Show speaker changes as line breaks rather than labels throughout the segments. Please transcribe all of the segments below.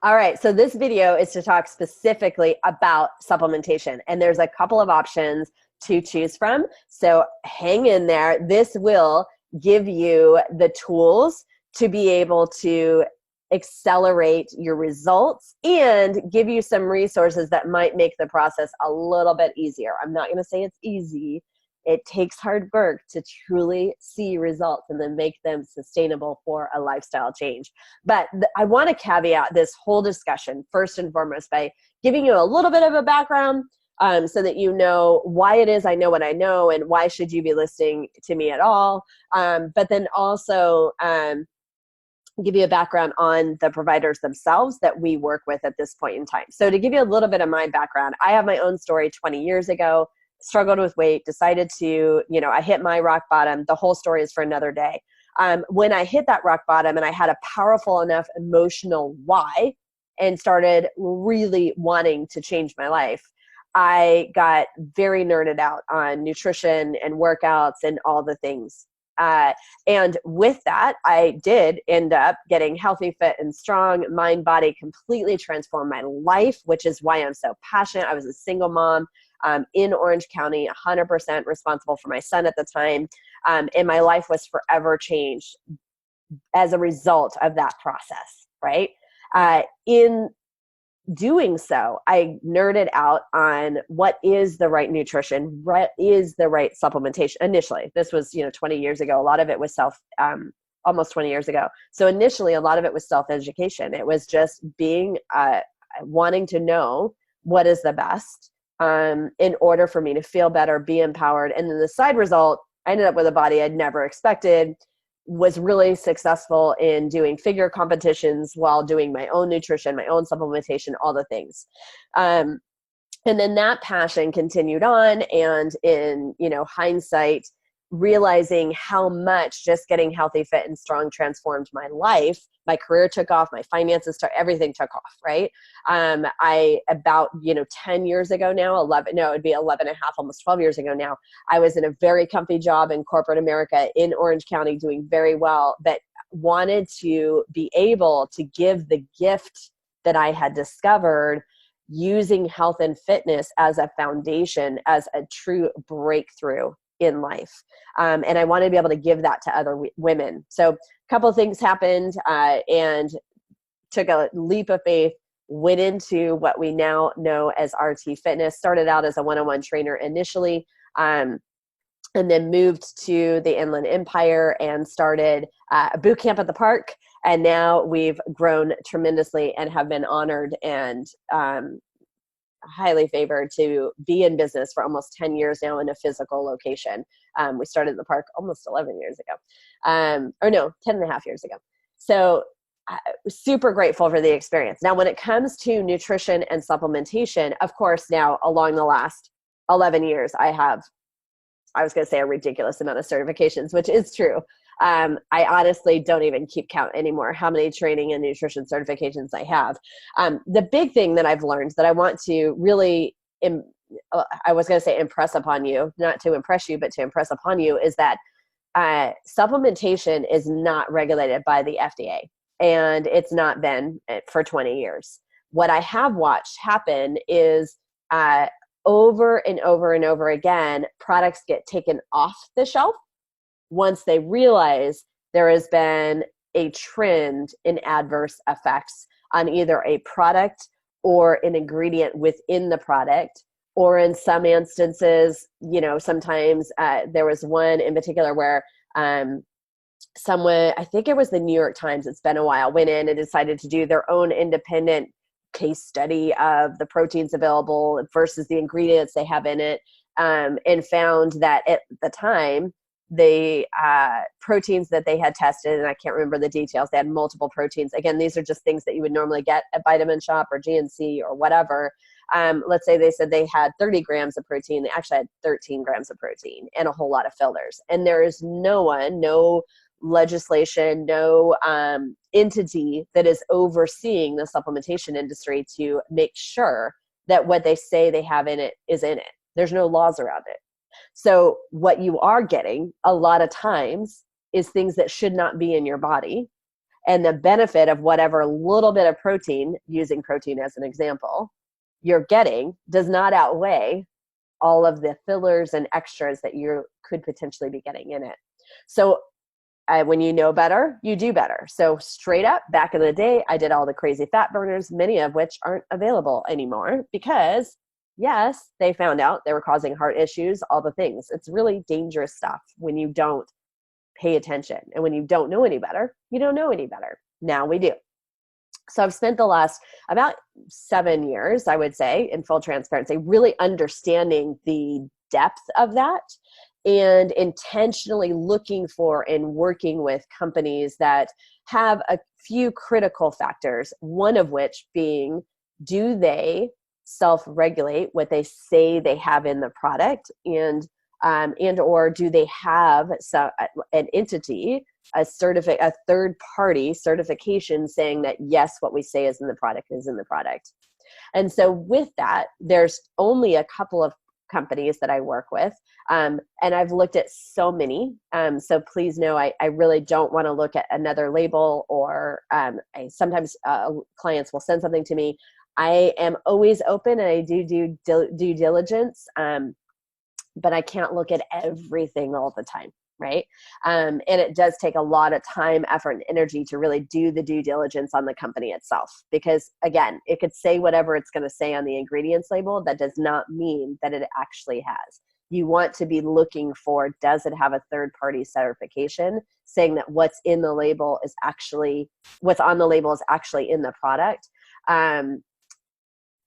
All right, so this video is to talk specifically about supplementation, and there's a couple of options to choose from. So hang in there. This will give you the tools to be able to accelerate your results and give you some resources that might make the process a little bit easier. I'm not going to say it's easy. It takes hard work to truly see results and then make them sustainable for a lifestyle change. But I want to caveat this whole discussion first and foremost by giving you a little bit of a background so that you know why it is I know what I know and why should you be listening to me at all. But then also give you a background on the providers themselves that we work with at this point in time. So to give you a little bit of my background, I have my own story 20 years ago, struggled with weight, decided to, I hit my rock bottom. The whole story is for another day. When I hit that rock bottom and I had a powerful enough emotional why and started really wanting to change my life, I got very nerded out on nutrition and workouts and all the things. And with that, I did end up getting healthy, fit, and strong. Mind, body completely transformed my life, which is why I'm so passionate. I was a single mom in Orange County, 100% responsible for my son at the time. And my life was forever changed as a result of that process, right? In doing so, I nerded out on what is the right nutrition, what is the right supplementation. Initially, this was 20 years ago. A lot of it was almost 20 years ago. So initially, a lot of it was self-education. It was just being wanting to know what is the best in order for me to feel better, be empowered, and then the side result, I ended up with a body I'd never expected. Was really successful in doing figure competitions while doing my own nutrition, my own supplementation, all the things. And then that passion continued on, and in, hindsight, realizing how much just getting healthy, fit, and strong transformed my life. My career took off, my finances everything took off, right? I, about, 10 years ago now, it'd be 11 and a half, almost 12 years ago now, I was in a very comfy job in corporate America in Orange County doing very well, but wanted to be able to give the gift that I had discovered using health and fitness as a foundation, as a true breakthrough in life. And I wanted to be able to give that to other women. So a couple of things happened and took a leap of faith, went into what we now know as RT Fitness, started out as a one-on-one trainer initially, and then moved to the Inland Empire and started a boot camp at the park. And now we've grown tremendously and have been honored and highly favored to be in business for almost 10 years now in a physical location. We started the park almost 11 years ago, 10 and a half years ago. So super grateful for the experience. Now, when it comes to nutrition and supplementation, of course, now along the last 11 years, I was going to say a ridiculous amount of certifications, which is true. I honestly don't even keep count anymore how many training and nutrition certifications I have. The big thing that I've learned that I want to really, I was going to say impress upon you, not to impress you, but to impress upon you, is that supplementation is not regulated by the FDA, and it's not been for 20 years. What I have watched happen is over and over and over again, products get taken off the shelf once they realize there has been a trend in adverse effects on either a product or an ingredient within the product, or in some instances, sometimes there was one in particular where someone, I think it was the New York Times, it's been a while, went in and decided to do their own independent case study of the proteins available versus the ingredients they have in it, and found that at the time, the proteins that they had tested, and I can't remember the details, they had multiple proteins. Again, these are just things that you would normally get at Vitamin Shop or GNC or whatever. Let's say they said they had 30 grams of protein. They actually had 13 grams of protein and a whole lot of fillers. And there is no legislation, no entity that is overseeing the supplementation industry to make sure that what they say they have in it is in it. There's no laws around it. So what you are getting a lot of times is things that should not be in your body And the benefit of whatever little bit of protein, using protein as an example, you're getting does not outweigh all of the fillers and extras that you could potentially be getting in it. So when you know better, you do better. So straight up, back in the day, I did all the crazy fat burners, many of which aren't available anymore because, yes, they found out they were causing heart issues, all the things. It's really dangerous stuff when you don't pay attention. And when you don't know any better, you don't know any better. Now we do. So I've spent the last about 7 years, I would say, in full transparency, really understanding the depth of that and intentionally looking for and working with companies that have a few critical factors, one of which being, do they self-regulate what they say they have in the product, and or do they have an entity, a third-party certification saying that, yes, what we say is in the product is in the product. And so with that, there's only a couple of companies that I work with. And I've looked at so many. So please know, I really don't want to look at another label, or sometimes clients will send something to me. I am always open and I do due diligence, but I can't look at everything all the time. Right. And it does take a lot of time, effort, and energy to really do the due diligence on the company itself. Because again, it could say whatever it's going to say on the ingredients label. That does not mean that it actually has. You want to be looking for, does it have a third-party certification saying that what's in the label is actually, what's on the label is actually in the product.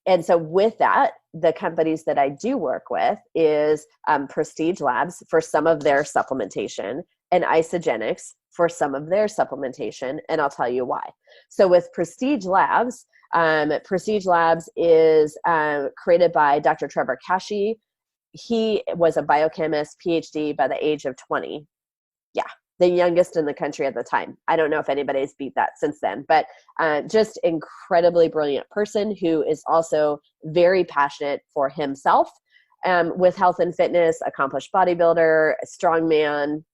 And so with that, the companies that I do work with is Prestige Labs for some of their supplementation, and Isogenics for some of their supplementation, and I'll tell you why. So with Prestige Labs is created by Dr. Trevor Kashey. He was a biochemist, PhD by the age of 20. Yeah, the youngest in the country at the time. I don't know if anybody's beat that since then, but just incredibly brilliant person who is also very passionate for himself with health and fitness, accomplished bodybuilder, strong man.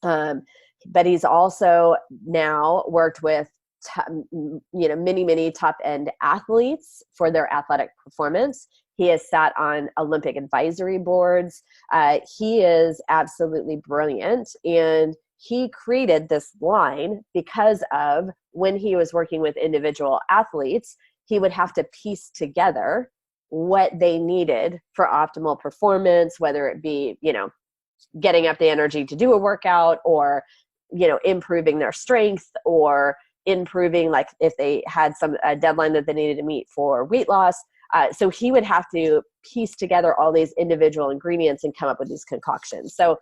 But he's also now worked with many top end athletes for their athletic performance. He has sat on Olympic advisory boards. He is absolutely brilliant. And he created this line because of when he was working with individual athletes, he would have to piece together what they needed for optimal performance, whether it be, getting up the energy to do a workout, or, improving their strength, or improving, like if they had a deadline that they needed to meet for weight loss. So he would have to piece together all these individual ingredients and come up with these concoctions. So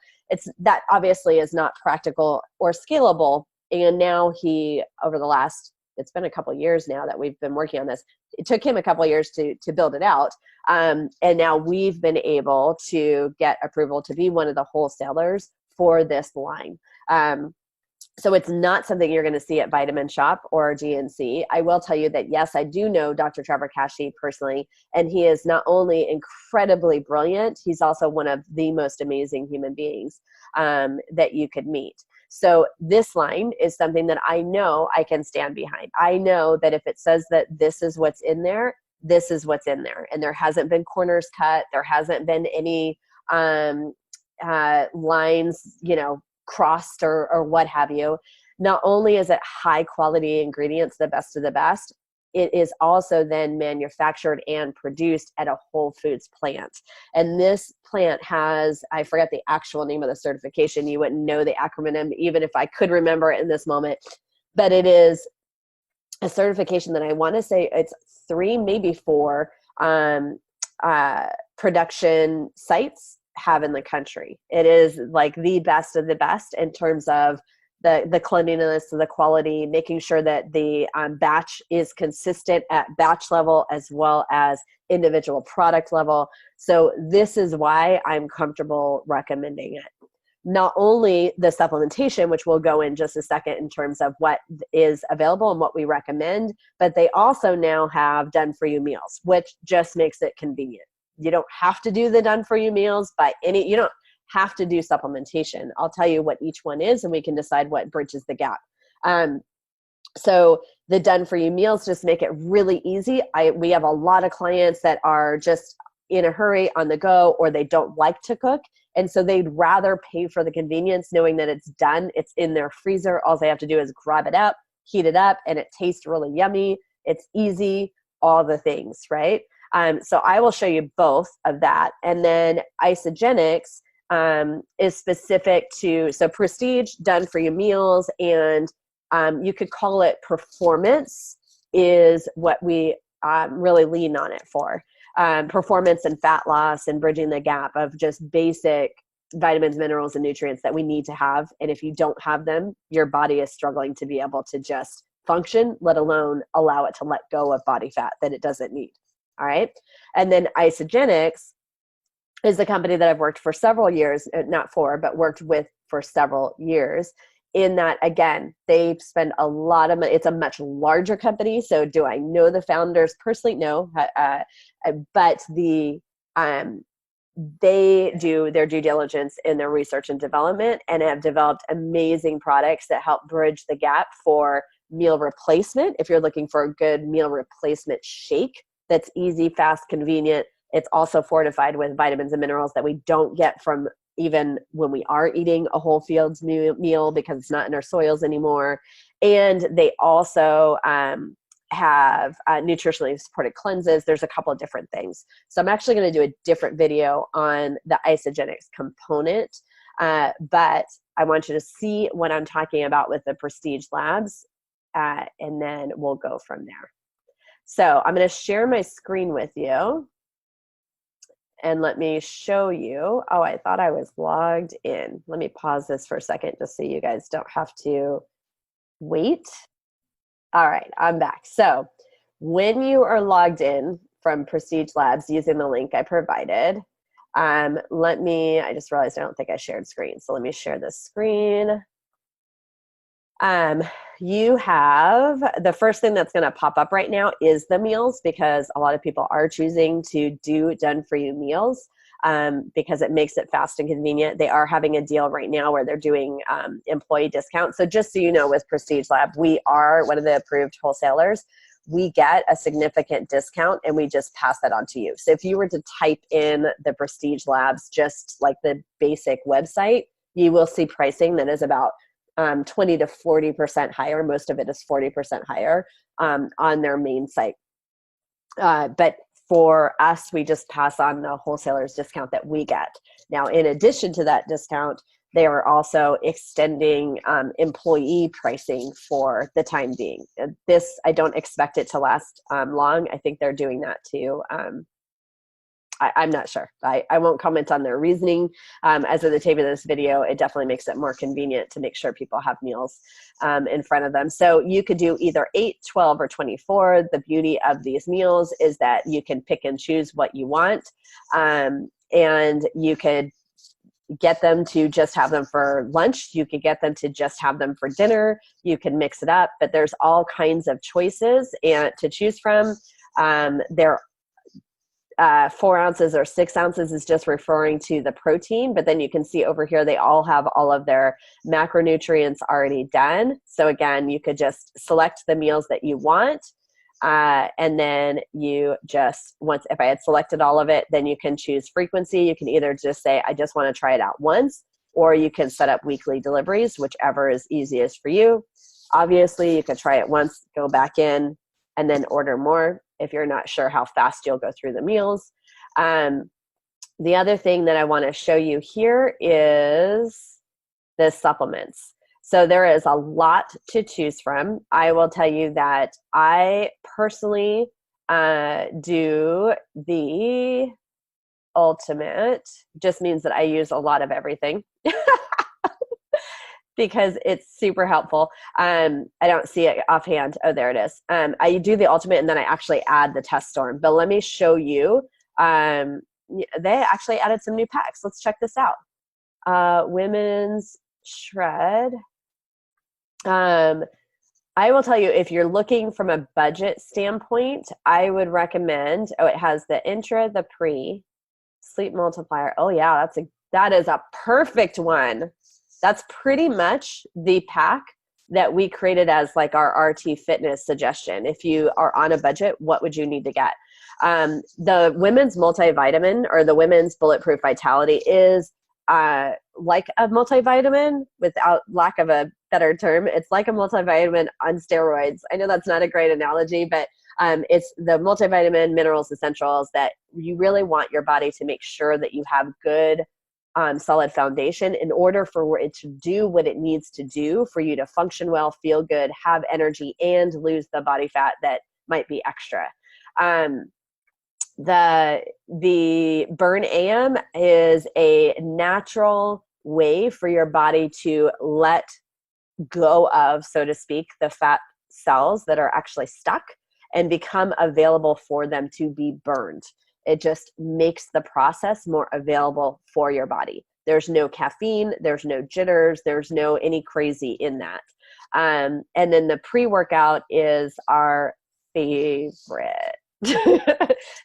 that obviously is not practical or scalable. And now it's been a couple of years now that we've been working on this. It took him a couple of years to build it out. And now we've been able to get approval to be one of the wholesalers for this line. So it's not something you're going to see at Vitamin Shop or GNC. I will tell you that, yes, I do know Dr. Trevor Kashey personally, and he is not only incredibly brilliant, he's also one of the most amazing human beings that you could meet. So this line is something that I know I can stand behind. I know that if it says that this is what's in there, this is what's in there. And there hasn't been corners cut. There hasn't been any lines, crossed or what have you. Not only is it high quality ingredients, the best of the best, it is also then manufactured and produced at a Whole Foods plant. And this plant has, I forget the actual name of the certification. You wouldn't know the acronym even if I could remember it in this moment, but it is a certification that I want to say it's 3, maybe 4 production sites have in the country. It is like the best of the best in terms of the cleanliness, the quality, making sure that the batch is consistent at batch level as well as individual product level. So this is why I'm comfortable recommending it. Not only the supplementation, which we'll go in just a second in terms of what is available and what we recommend, but they also now have done-for-you meals, which just makes it convenient. You don't have to do the done-for-you meals you don't have to do supplementation. I'll tell you what each one is, and we can decide what bridges the gap. So the done for you meals just make it really easy. We have a lot of clients that are just in a hurry, on the go, or they don't like to cook. And so they'd rather pay for the convenience knowing that it's done. It's in their freezer. All they have to do is grab it up, heat it up, and it tastes really yummy. It's easy, all the things, right? So I will show you both of that. And then Isogenics is specific to, so Prestige, done for you meals, and you could call it performance is what we really lean on it for. Performance and fat loss and bridging the gap of just basic vitamins, minerals, and nutrients that we need to have. And if you don't have them, your body is struggling to be able to just function, let alone allow it to let go of body fat that it doesn't need. All right. And then Isogenics is a company that I've worked for several years, not for, but worked with for several years. In that, again, they spend a lot of money. It's a much larger company. So do I know the founders personally? No. But they do their due diligence in their research and development and have developed amazing products that help bridge the gap for meal replacement. If you're looking for a good meal replacement shake that's easy, fast, convenient, it's also fortified with vitamins and minerals that we don't get from even when we are eating a whole foods meal because it's not in our soils anymore. And they also have nutritionally supported cleanses. There's a couple of different things. So I'm actually going to do a different video on the Isogenics component, but I want you to see what I'm talking about with the Prestige Labs, and then we'll go from there. So I'm going to share my screen with you. And let me show you. Oh, I thought I was logged in. Let me pause this for a second just so you guys don't have to wait. All right, I'm back. So when you are logged in from Prestige Labs using the link I provided, I just realized I don't think I shared screen. So let me share this screen. You have, the first thing that's going to pop up right now is the meals, because a lot of people are choosing to do done for you meals because it makes it fast and convenient. They are having a deal right now where they're doing employee discounts. So just so you know, with Prestige Lab, we are one of the approved wholesalers. We get a significant discount and we just pass that on to you. So if you were to type in the Prestige Labs, just like the basic website, you will see pricing that is about 20 to 40% higher. Most of it is 40% higher on their main site. But for us, we just pass on the wholesaler's discount that we get. Now, in addition to that discount, they are also extending employee pricing for the time being. This, I don't expect it to last long. I think they're doing that too. I'm not sure. I won't comment on their reasoning. As of the taping of this video, it definitely makes it more convenient to make sure people have meals in front of them. So you could do either 8, 12, or 24. The beauty of these meals is that you can pick and choose what you want. And you could get them to just have them for lunch. You could get them to just have them for dinner. You can mix it up, but there's all kinds of choices and to choose from. They're 4 ounces or 6 ounces is just referring to the protein, but then you can see over here they all have all of their macronutrients already done. So again, you could just select the meals that you want, and then you just, if I had selected all of it, then you can choose frequency. You can either just say, I just want to try it out once, or you can set up weekly deliveries, whichever is easiest for you. Obviously, you could try it once, go back in, and then order more if you're not sure how fast you'll go through the meals. The other thing that I want to show you here is the supplements. So there is a lot to choose from. I will tell you that I personally do the ultimate. Just means that I use a lot of everything. Because it's super helpful. I don't see it offhand. Oh, there it is. I do the ultimate and then I actually add the test storm. But let me show you. They actually added some new packs. Let's check this out. Women's Shred. I will tell you, if you're looking from a budget standpoint, I would recommend, it has the intra, the pre, sleep multiplier. Oh yeah, that is a perfect one. That's pretty much the pack that we created as like our RT fitness suggestion. If you are on a budget, what would you need to get? The women's multivitamin, or the women's bulletproof vitality, is like a multivitamin, without lack of a better term. It's like a multivitamin on steroids. I know that's not a great analogy, but it's the multivitamin minerals essentials that you really want your body to make sure that you have good, solid foundation in order for it to do what it needs to do for you to function well, feel good, have energy, and lose the body fat that might be extra. The Burn AM is a natural way for your body to let go of, so to speak, the fat cells that are actually stuck and become available for them to be burned. It just makes the process more available for your body. There's no caffeine, there's no jitters, there's no any crazy in that. And then the pre-workout is our favorite.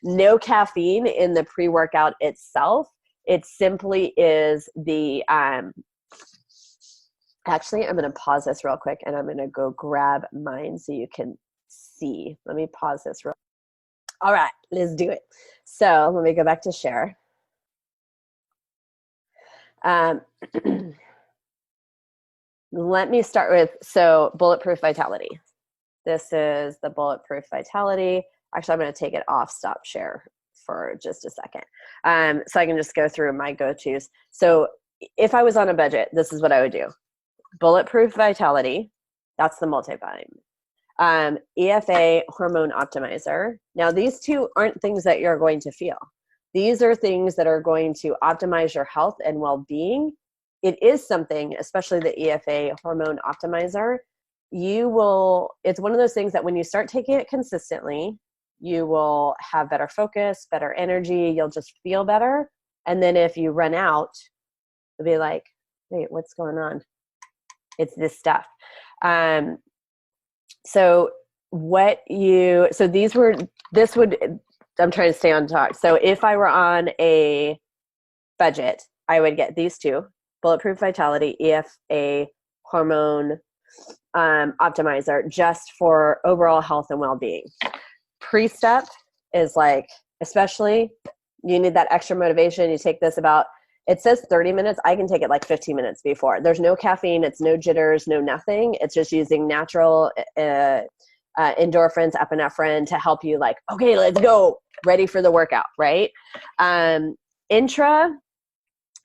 No caffeine in the pre-workout itself. It simply is the, actually, I'm going to pause this real quick and I'm going to go grab mine so you can see. Let me pause this real. All right, let's do it. So let me go back to share. Let me start with, so Bulletproof Vitality. This is the Bulletproof Vitality. Actually, I'm going to take it off stop share for just a second. So I can just go through my go-tos. So if I was on a budget, this is what I would do. Bulletproof Vitality, that's the multivitamin. EFA Hormone Optimizer. Now, these two aren't things that you're going to feel. These are things that are going to optimize your health and well-being. It is something, especially the EFA Hormone Optimizer, it's one of those things that when you start taking it consistently, you will have better focus, better energy, you'll just feel better. And then if you run out, you'll be like, wait, what's going on? It's this stuff. So I'm trying to stay on talk. So if I were on a budget, I would get these two, Bulletproof Vitality, EFA Hormone Optimizer, just for overall health and well-being. Pre-step is like, especially you need that extra motivation. You take this it says 30 minutes. I can take it like 15 minutes before. There's no caffeine. It's no jitters, no nothing. It's just using natural endorphins, epinephrine to help you like, okay, let's go, ready for the workout, right? Intra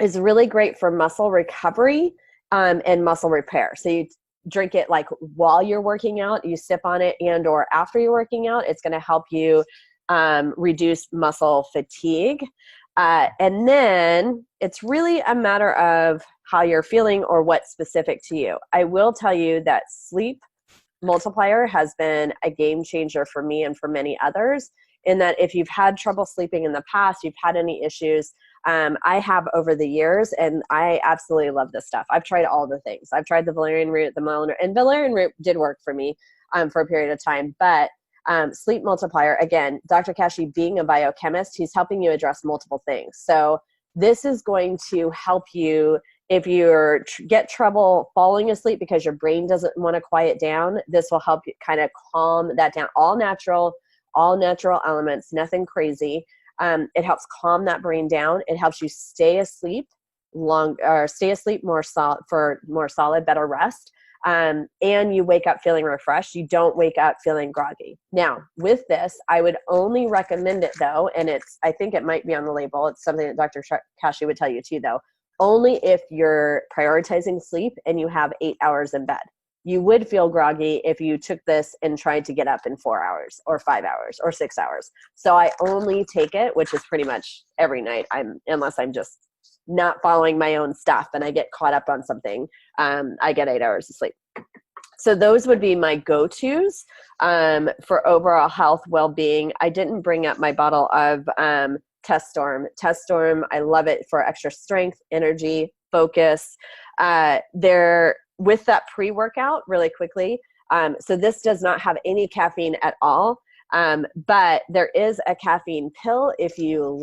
is really great for muscle recovery and muscle repair. So you drink it like while you're working out, you sip on it, and or after you're working out. It's going to help you reduce muscle fatigue. And then it's really a matter of how you're feeling or what's specific to you. I will tell you that sleep multiplier has been a game changer for me and for many others, in that if you've had trouble sleeping in the past, you've had any issues, I have over the years, and I absolutely love this stuff. I've tried all the things. I've tried the valerian root, the mullein, and valerian root did work for me for a period of time, but sleep multiplier, again, Dr. Kashi being a biochemist, he's helping you address multiple things. So this is going to help you if you get trouble falling asleep because your brain doesn't want to quiet down. This will help you kind of calm that down. All natural elements, nothing crazy. It helps calm that brain down. It helps you stay asleep more solid, better rest. And you wake up feeling refreshed. You don't wake up feeling groggy. Now, with this, I would only recommend it though, and I think it might be on the label. It's something that Dr. Kashi would tell you too though, only if you're prioritizing sleep and you have 8 hours in bed. You would feel groggy if you took this and tried to get up in 4 hours or 5 hours or 6 hours. So I only take it, which is pretty much every night, unless I'm just not following my own stuff and I get caught up on something, I get 8 hours of sleep. So those would be my go-tos for overall health, well-being. I didn't bring up my bottle of Test Storm. Test Storm, I love it for extra strength, energy, focus. With that pre-workout, really quickly, so this does not have any caffeine at all, but there is a caffeine pill if you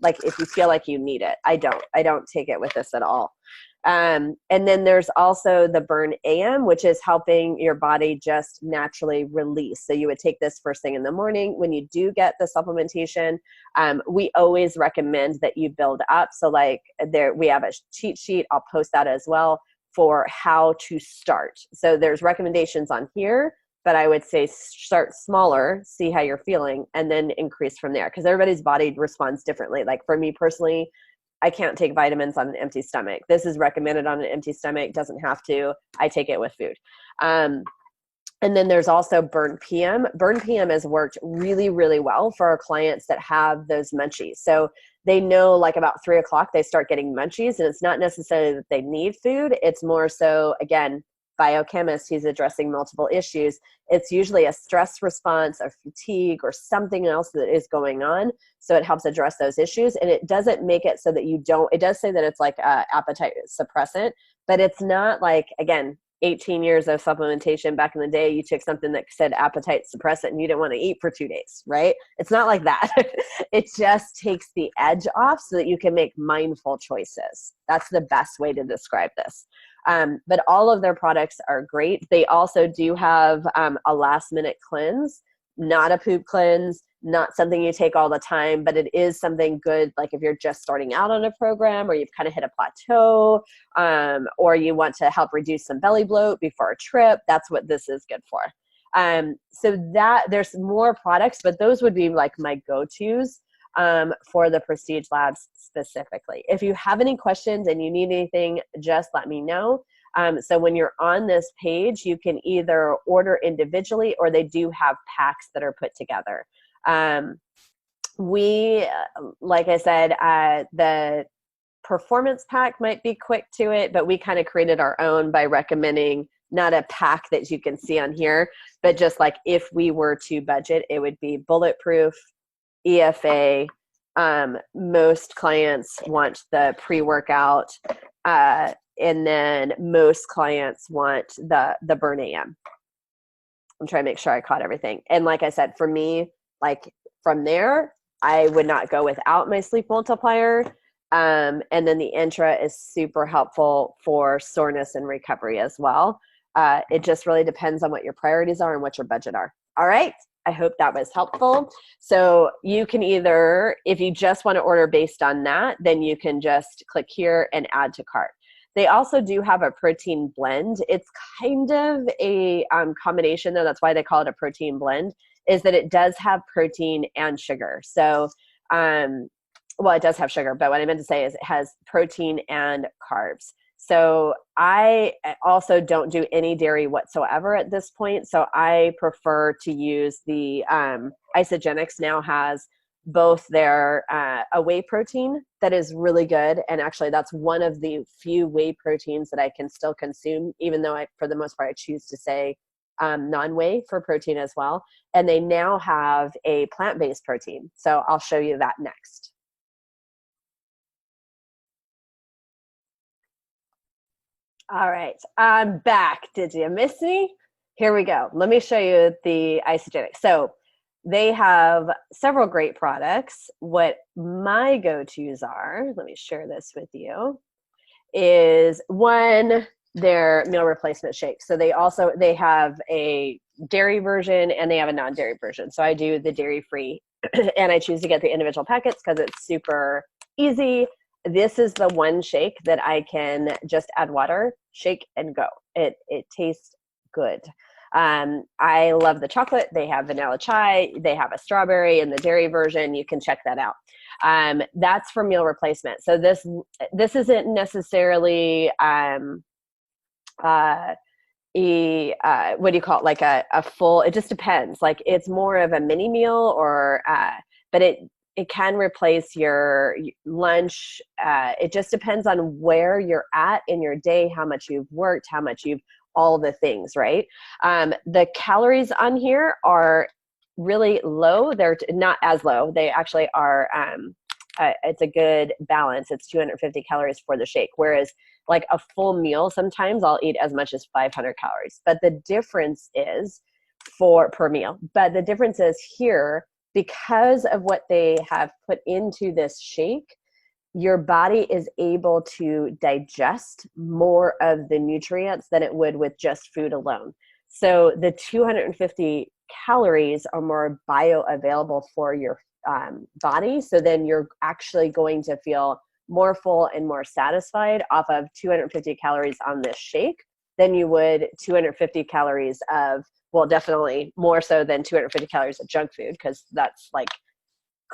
if you feel like you need it. I don't take it with this at all. And then there's also the Burn AM, which is helping your body just naturally release. So you would take this first thing in the morning. When you do get the supplementation, we always recommend that you build up. So like we have a cheat sheet. I'll post that as well for how to start. So there's recommendations on here, but I would say start smaller, see how you're feeling, and then increase from there, because everybody's body responds differently. Like for me personally, I can't take vitamins on an empty stomach. This is recommended on an empty stomach, doesn't have to. I take it with food. And then there's also Burn PM. Burn PM has worked really, really well for our clients that have those munchies. So they know like about 3 o'clock, they start getting munchies, and it's not necessarily that they need food. It's more so, again, biochemist, he's addressing multiple issues. It's usually a stress response or fatigue or something else that is going on. So it helps address those issues. And it doesn't make it so that you don't, it does say that it's like a appetite suppressant, but it's not like, again, 18 years of supplementation back in the day, you took something that said appetite suppressant and you didn't want to eat for 2 days, right? It's not like that. It just takes the edge off so that you can make mindful choices. That's the best way to describe this. But all of their products are great. They also do have a last minute cleanse, not a poop cleanse, not something you take all the time, but it is something good. Like if you're just starting out on a program, or you've kind of hit a plateau, or you want to help reduce some belly bloat before a trip, that's what this is good for. So that there's more products, but those would be like my go-tos for the Prestige Labs specifically. If you have any questions and you need anything, just let me know. So when you're on this page, you can either order individually, or they do have packs that are put together. Like I said, the performance pack might be quick to it, but we kind of created our own by recommending not a pack that you can see on here, but just like if we were to budget, it would be bulletproof, EFA. Most clients want the pre-workout, and then most clients want the Burn AM. I'm trying to make sure I caught everything. And like I said, for me, like from there, I would not go without my sleep multiplier. And then the Intra is super helpful for soreness and recovery as well. It just really depends on what your priorities are and what your budget are. All right. I hope that was helpful. So you can either, if you just want to order based on that, then you can just click here and add to cart. They also do have a protein blend. It's kind of a combination though. That's why they call it a protein blend, is that it does have protein and sugar. So, well, it does have sugar, but what I meant to say is it has protein and carbs. So I also don't do any dairy whatsoever at this point. So I prefer to use the Isagenix now has both their a whey protein that is really good. And actually that's one of the few whey proteins that I can still consume, even though for the most part, I choose to say non-whey for protein as well. And they now have a plant-based protein. So I'll show you that next. All right, I'm back. Did you miss me? Here we go. Let me show you the Isagenix. So they have several great products. What my go-tos are, let me share this with you, is one, their meal replacement shake. So they have a dairy version and they have a non-dairy version. So I do the dairy-free and I choose to get the individual packets because it's super easy. This is the one shake that I can just add water, shake, and go. It tastes good. I love the chocolate. They have vanilla chai. They have a strawberry in the dairy version. You can check that out. That's for meal replacement. So this isn't necessarily what do you call it? Like a full. It just depends. Like it's more of a mini meal, or but it can replace your lunch. It just depends on where you're at in your day, how much you've worked, how much you've, all the things, right? The calories on here are really low. They're not as low. They actually are, it's a good balance. It's 250 calories for the shake. Whereas like a full meal, sometimes I'll eat as much as 500 calories. But the difference is per meal. But the difference is here, because of what they have put into this shake, your body is able to digest more of the nutrients than it would with just food alone. So the 250 calories are more bioavailable for your body. So then you're actually going to feel more full and more satisfied off of 250 calories on this shake than you would 250 calories of, well, definitely more so than 250 calories of junk food, because that's like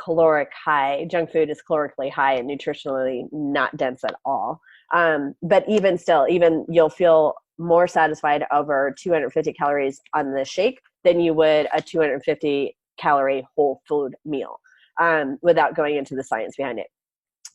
caloric high. Junk food is calorically high and nutritionally not dense at all. But even still, even you'll feel more satisfied over 250 calories on the shake than you would a 250 calorie whole food meal, without going into the science behind it.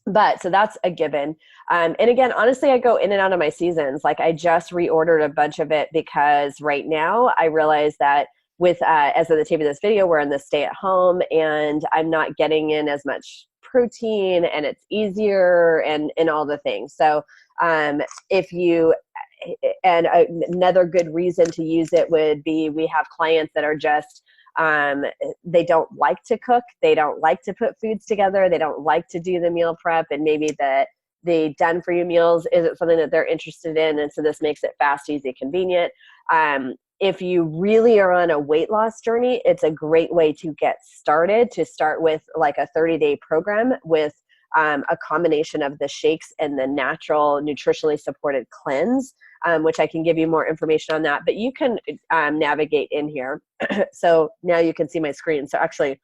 But so that's a given. And again, honestly, I go in and out of my seasons. Like I just reordered a bunch of it because right now I realize that with, as of the tape of this video, we're in the stay at home and I'm not getting in as much protein and it's easier and all the things. So if you, and another good reason to use it would be, we have clients that are just, they don't like to cook. They don't like to put foods together. They don't like to do the meal prep, and maybe the done for you meals isn't something that they're interested in. And so this makes it fast, easy, convenient. If you really are on a weight loss journey, it's a great way to get started, to start with like a 30-day program with a combination of the shakes and the natural nutritionally supported cleanse, which I can give you more information on that, but you can navigate in here. So now you can see my screen. So actually,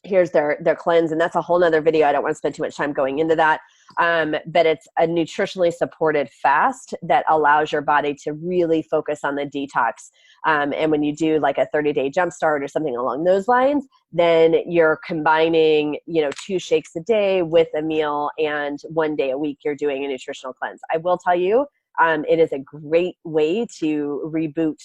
here's their cleanse, and that's a whole nother video. I don't want to spend too much time going into that. But it's a nutritionally supported fast that allows your body to really focus on the detox. And when you do like a 30-day jumpstart or something along those lines, then you're combining, 2 shakes a day with a meal, and 1 day a week you're doing a nutritional cleanse. I will tell you, it is a great way to reboot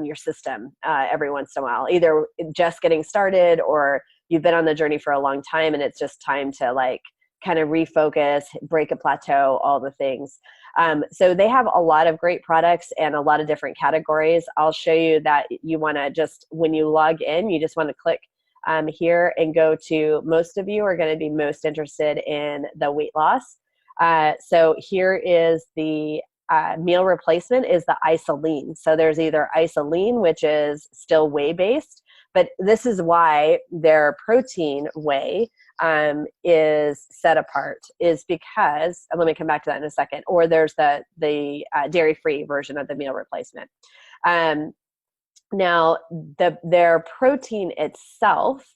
your system every once in a while, either just getting started or you've been on the journey for a long time and it's just time to like kind of refocus, break a plateau, all the things. So they have a lot of great products and a lot of different categories. I'll show you that you want to just, when you log in, you just want to click here and go to, most of you are going to be most interested in the weight loss. So here is the meal replacement is the isoline. So there's either isoline, which is still whey-based, but this is why their protein whey is set apart, is because, and let me come back to that in a second, or there's the dairy-free version of the meal replacement. Now, their protein itself,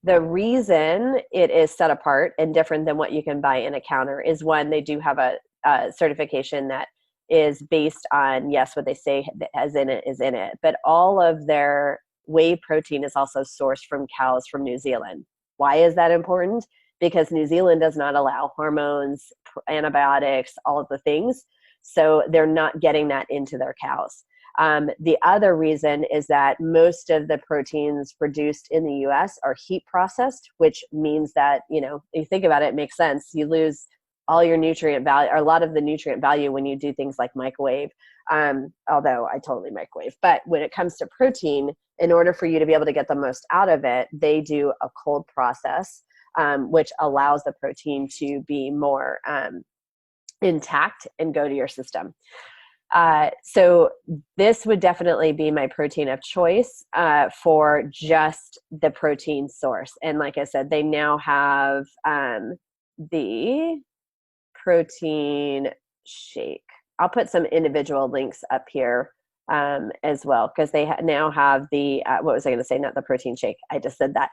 the reason it is set apart and different than what you can buy in a counter is, one, they do have a certification that is based on, yes, what they say as in it is in it, but all of their whey protein is also sourced from cows from New Zealand. Why is that important? Because New Zealand does not allow hormones, antibiotics, all of the things. So they're not getting that into their cows. The other reason is that most of the proteins produced in the US are heat processed, which means that, you think about it, it makes sense. You lose all your nutrient value, or a lot of the nutrient value, when you do things like microwave, although I totally microwave. But when it comes to protein, in order for you to be able to get the most out of it, they do a cold process, which allows the protein to be more intact and go to your system. So this would definitely be my protein of choice for just the protein source. And like I said, they now have the protein shake. I'll put some individual links up here as well, because they now have the, what was I going to say? Not the protein shake. I just said that.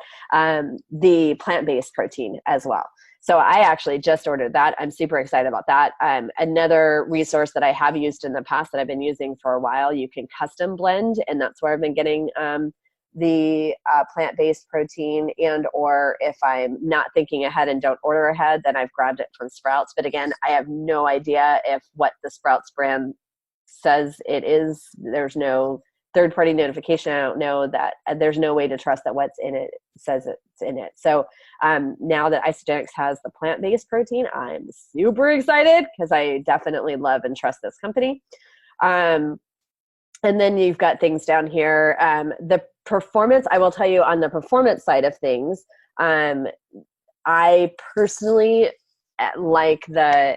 The plant-based protein as well. So I actually just ordered that. I'm super excited about that. Another resource that I have used in the past that I've been using for a while, you can custom blend, and that's where I've been getting the plant-based protein, and or if I'm not thinking ahead and don't order ahead, then I've grabbed it from Sprouts. But again, I have no idea if what the Sprouts brand says it is. There's no third-party notification. I don't know that. There's no way to trust that what's in it says it's in it. So now that Isagenix has the plant-based protein, I'm super excited because I definitely love and trust this company. And then you've got things down here. The performance, I will tell you on the performance side of things, I personally like the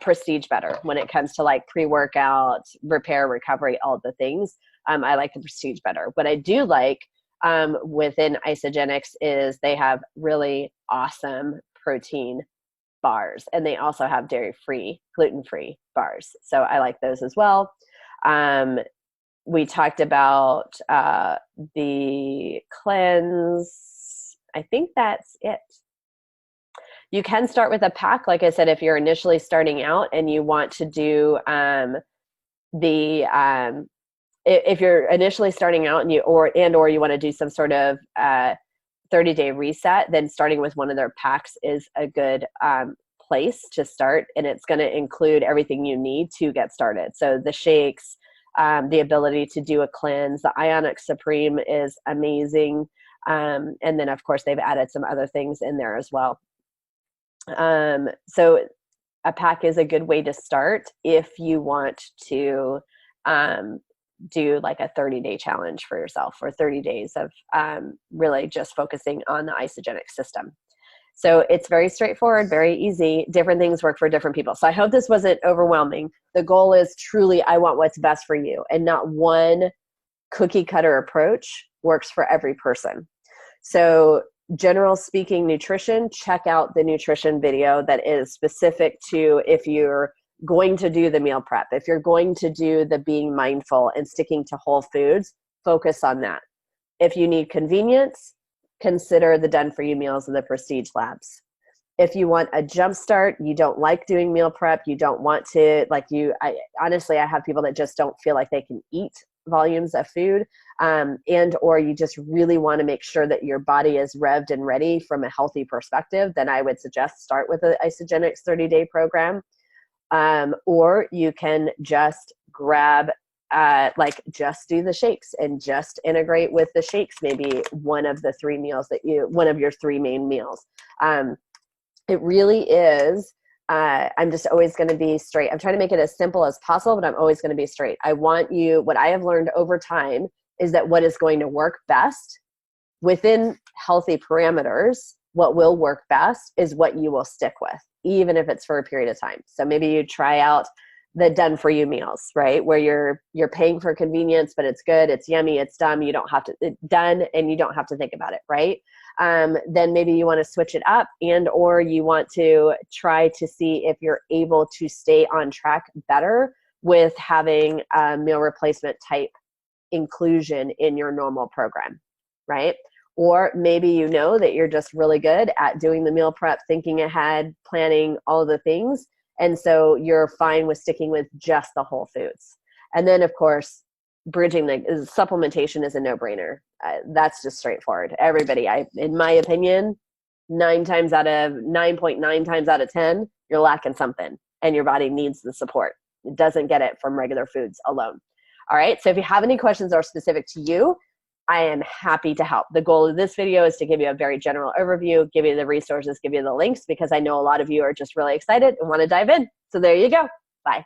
Prestige better when it comes to like pre-workout, repair, recovery, all the things. I like the Prestige better. What I do like within Isagenix is they have really awesome protein bars, and they also have dairy-free, gluten-free bars. So I like those as well. We talked about the cleanse. I think that's it. You can start with a pack, like I said, if you're initially starting out and you want to do if you're initially starting out and you want to do some sort of 30-day reset, then starting with one of their packs is a good place to start, and it's going to include everything you need to get started. So the shakes, the ability to do a cleanse, the Ionic Supreme is amazing, and then of course they've added some other things in there as well. So a pack is a good way to start if you want to do like a 30-day challenge for yourself, or 30 days of really just focusing on the Isagenix system. So it's very straightforward, very easy. Different things work for different people. So I hope this wasn't overwhelming. The goal is truly, I want what's best for you, and not one cookie cutter approach works for every person. So general speaking nutrition, check out the nutrition video that is specific to if you're going to do the meal prep, if you're going to do the being mindful and sticking to whole foods, focus on that. If you need convenience, consider the done for you meals of the Prestige Labs. If you want a jump start, you don't like doing meal prep, you don't want to, honestly, I have people that just don't feel like they can eat volumes of food, and or you just really want to make sure that your body is revved and ready from a healthy perspective, then I would suggest start with the Isagenix 30-day program. Or you can just grab, just do the shakes and just integrate with the shakes, maybe one of your 3 main meals. It really is, I'm just always going to be straight. I'm trying to make it as simple as possible, but I'm always going to be straight. What I have learned over time is that what is going to work best within healthy parameters, what will work best is what you will stick with, even if it's for a period of time. So maybe you try out the done for you meals, right? Where you're paying for convenience, but it's good, it's yummy, it's done. You don't have to done, and you don't have to think about it, right? Then maybe you want to switch it up, and or you want to try to see if you're able to stay on track better with having a meal replacement type inclusion in your normal program, right? Or maybe you know that you're just really good at doing the meal prep, thinking ahead, planning all of the things, and so you're fine with sticking with just the whole foods. And then, of course, bridging the supplementation is a no-brainer. That's just straightforward. Everybody, in my opinion, 9.9 times out of 10, you're lacking something, and your body needs the support. It doesn't get it from regular foods alone. All right, so if you have any questions that are specific to you, I am happy to help. The goal of this video is to give you a very general overview, give you the resources, give you the links, because I know a lot of you are just really excited and want to dive in. So there you go. Bye.